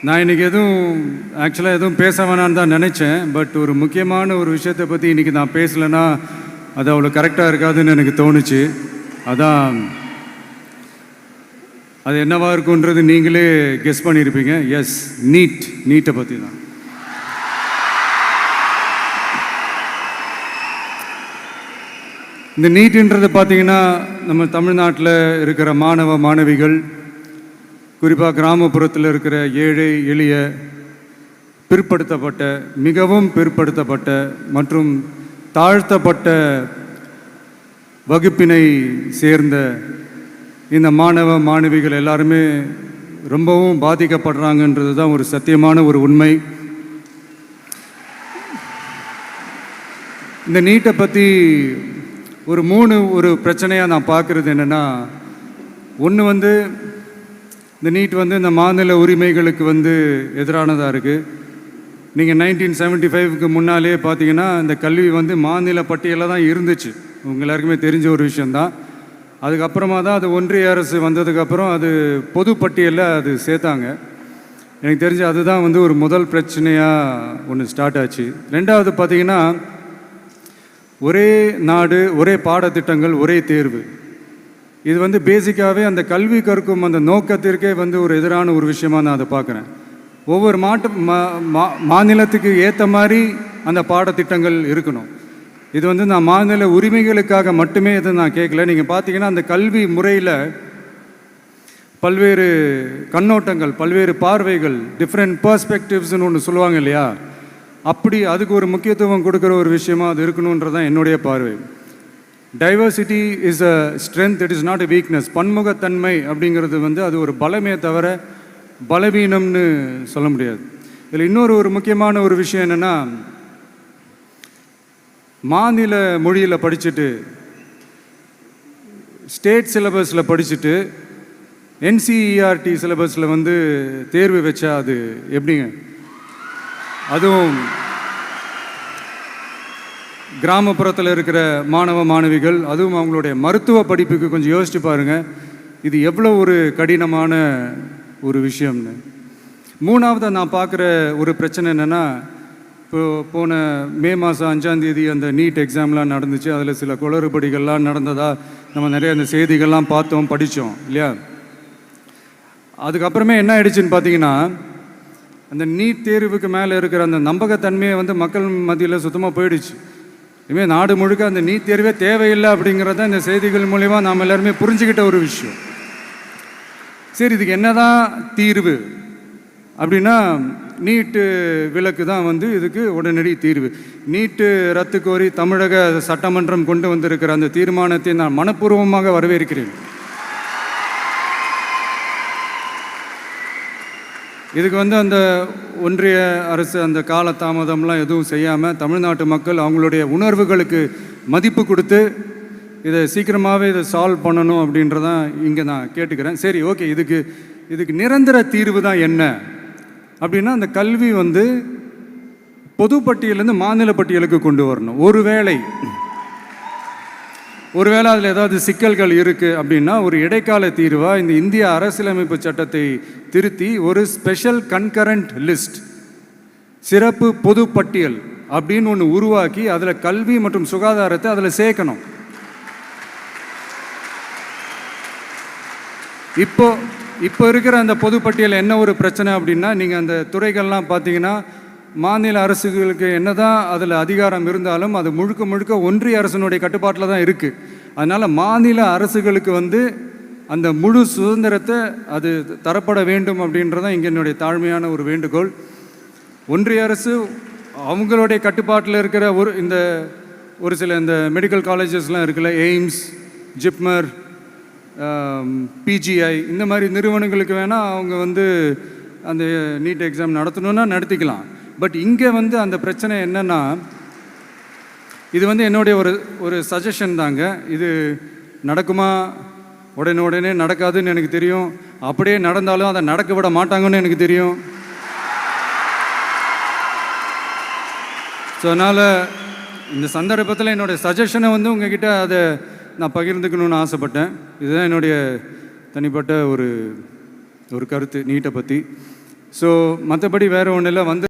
நான் இன்றைக்கி ஆக்சுவலாக எதுவும் பேச வேணான்னு தான் நினச்சேன். பட் ஒரு முக்கியமான ஒரு விஷயத்தை பற்றி இன்றைக்கி நான் பேசலைன்னா அது அவ்வளோ கரெக்டாக இருக்காதுன்னு எனக்கு தோணுச்சு. அதான் அது என்னவாக இருக்குன்றது நீங்களே கெஸ் பண்ணியிருப்பீங்க. எஸ், நீட்டை பற்றி தான். இந்த நீட்டுன்றது பார்த்தீங்கன்னா நம்ம தமிழ்நாட்டில் இருக்கிற மாணவ மாணவிகள், குறிப்பாக கிராமப்புறத்தில் இருக்கிற ஏழை எளிய பிற்படுத்தப்பட்ட, மிகவும் பிற்படுத்தப்பட்ட மற்றும் தாழ்த்தப்பட்ட வகுப்பினை சேர்ந்த இந்த மாணவ மாணவிகள் எல்லாருமே ரொம்பவும் பாதிக்கப்படுறாங்கன்றது தான் ஒரு சத்தியமான ஒரு உண்மை. இந்த நீட்டை பற்றி ஒரு பிரச்சனையாக நான் பார்க்குறது என்னென்னா, ஒன்று இந்த நீட் இந்த மாநில உரிமைகளுக்கு எதிரானதாக இருக்குது. நீங்கள் 1975க்கு முன்னாலே பார்த்தீங்கன்னா இந்த கல்வி மாநில பட்டியலில் தான் இருந்துச்சு. உங்கள் எல்லாருக்குமே தெரிஞ்ச ஒரு விஷயந்தான். அதுக்கப்புறமா தான் அது ஒன்றிய அரசு வந்ததுக்கப்புறம் அது பொது பட்டியலில் அது சேர்த்தாங்க. எனக்கு தெரிஞ்சு அதுதான் ஒரு முதல் பிரச்சனையாக ஒன்று ஸ்டார்ட் ஆச்சு. ரெண்டாவது பார்த்தீங்கன்னா, ஒரே நாடு, ஒரே பாடத்திட்டங்கள், ஒரே தேர்வு. இது பேசிக்காகவே அந்த கல்வி கற்கும் அந்த நோக்கத்திற்கே ஒரு எதிரான ஒரு விஷயமாக நான் அதை பார்க்குறேன். ஒவ்வொரு மாநிலத்துக்கு ஏற்ற மாதிரி அந்த பாடத்திட்டங்கள் இருக்கணும். இது நான் மாநில உரிமைகளுக்காக மட்டுமே இதை நான் கேட்கல. நீங்கள் பார்த்தீங்கன்னா அந்த கல்வி முறையில் பல்வேறு கண்ணோட்டங்கள், பல்வேறு பார்வைகள், டிஃப்ரெண்ட் பர்ஸ்பெக்டிவ்ஸ்னு ஒன்று சொல்லுவாங்க இல்லையா, அப்படி அதுக்கு ஒரு முக்கியத்துவம் கொடுக்குற ஒரு விஷயமா அது இருக்கணுன்றதான் என்னுடைய பார்வை. Diversity is a strength, it is not a weakness. பன்முகத்தன்மை அப்படிங்கிறது அது ஒரு பலமே தவிர பலவீனம்னு சொல்ல முடியாது. இதில் இன்னொரு முக்கியமான ஒரு விஷயம் என்னென்னா, மாநில மொழியில் படிச்சுட்டு, ஸ்டேட் சிலபஸில் படிச்சுட்டு, என்சிஇஆர்டி சிலபஸில் தேர்வு வச்சா அது எப்படிங்க? அதுவும் கிராமப்புறத்தில் இருக்கிற மாணவ மாணவிகள், அதுவும் அவங்களுடைய மருத்துவ படிப்புக்கு கொஞ்சம் யோசிச்சு பாருங்கள், இது எவ்வளோ ஒரு கடினமான ஒரு விஷயம்னு. மூணாவது நான் பார்க்குற ஒரு பிரச்சனை என்னென்னா, போன மே மாதம் 5ஆம் தேதி அந்த நீட் எக்ஸாம்லாம் நடந்துச்சு. அதில் சில குளறுபடிகள்லாம் நடந்ததாக நம்ம நிறைய அந்த செய்திகள்லாம் பார்த்தோம், படித்தோம் இல்லையா. அதுக்கப்புறமே என்ன ஆயிடுச்சுன்னு பார்த்தீங்கன்னா, அந்த நீட் தேர்வுக்கு மேலே இருக்கிற அந்த நம்பகத்தன்மையை மக்கள் மத்தியில் சுத்தமாக போயிடுச்சு. இனிமேல் நாடு முழுக்க அந்த நீட் தேர்வே தேவையில்லை அப்படிங்கிறத இந்த செய்திகள் மூலிமா நாம் எல்லாருமே புரிஞ்சுக்கிட்ட ஒரு விஷயம். சரி, இதுக்கு என்ன தான் தீர்வு அப்படின்னா, நீட்டு விலக்கு தான் இதுக்கு உடனடி தீர்வு. நீட்டு ரத்து கோரி தமிழக சட்டமன்றம் கொண்டு வந்திருக்கிற அந்த தீர்மானத்தை நான் மனப்பூர்வமாக வரவேற்கிறேன். இதுக்கு அந்த ஒன்றிய அரசு அந்த காலதாமதம்லாம் எதுவும் செய்யாமல் தமிழ்நாட்டு மக்கள் அவங்களுடைய உணர்வுகளுக்கு மதிப்பு கொடுத்து இதை சீக்கிரமாகவே இதை சால்வ் பண்ணணும் அப்படின்றதான் இங்கே நான் கேட்டுக்கிறேன். சரி, ஓகே, இதுக்கு நிரந்தர தீர்வு தான் என்ன அப்படின்னா, அந்த கல்வி பொது பட்டியலேருந்து மாநில பட்டியலுக்கு கொண்டு வரணும். ஒருவேளை அதில் ஏதாவது சிக்கல்கள் இருக்குது அப்படின்னா ஒரு இடைக்கால தீர்வாக இந்த இந்திய அரசியலமைப்பு சட்டத்தை திருத்தி ஒரு ஸ்பெஷல் கன்கரண்ட் லிஸ்ட், சிறப்பு பொது பட்டியல் அப்படின்னு ஒன்று உருவாக்கி அதில் கல்வி மற்றும் சுகாதாரத்தை அதில் சேர்க்கணும். இப்போ இருக்கிற அந்த பொது பட்டியல் என்ன ஒரு பிரச்சனை அப்படின்னா, நீங்கள் அந்த துறைகள்லாம் பார்த்தீங்கன்னா மாநில அரசுகளுக்கு என்னதான் அதில் அதிகாரம் இருந்தாலும் அது முழுக்க ஒன்றிய அரசினுடைய கட்டுப்பாட்டில் தான் இருக்குது. அதனால் மாநில அரசுகளுக்கு அந்த முழு சுதந்திரத்தை அது தரப்பட வேண்டும் அப்படின்றதான் இங்கே என்னுடைய தாழ்மையான ஒரு வேண்டுகோள். ஒன்றிய அரசு அவங்களுடைய கட்டுப்பாட்டில் இருக்கிற ஒரு சில இந்த மெடிக்கல் காலேஜஸ்லாம் இருக்குல்ல, எய்ம்ஸ், ஜிப்மர், பிஜிஐ, இந்த மாதிரி நிறுவனங்களுக்கு வேணால் அவங்க அந்த நீட் எக்ஸாம் நடத்தணுன்னா நடத்திக்கலாம். பட் இங்கே அந்த பிரச்சனை என்னென்னா, இது என்னுடைய ஒரு சஜஷன் தாங்க. இது நடக்குமா? உடனே நடக்காதுன்னு எனக்கு தெரியும். அப்படியே நடந்தாலும் அதை நடக்க விட மாட்டாங்கன்னு எனக்கு தெரியும். ஸோ அதனால் இந்த சந்தர்ப்பத்தில் என்னுடைய சஜஷனை உங்ககிட்ட அதை நான் பகிர்ந்துக்கணும்னு ஆசைப்பட்டேன். இதுதான் என்னுடைய தனிப்பட்ட ஒரு கருத்து நீட்டை பற்றி. ஸோ மற்றபடி வேறு ஒன்றும் இல்லை வந்து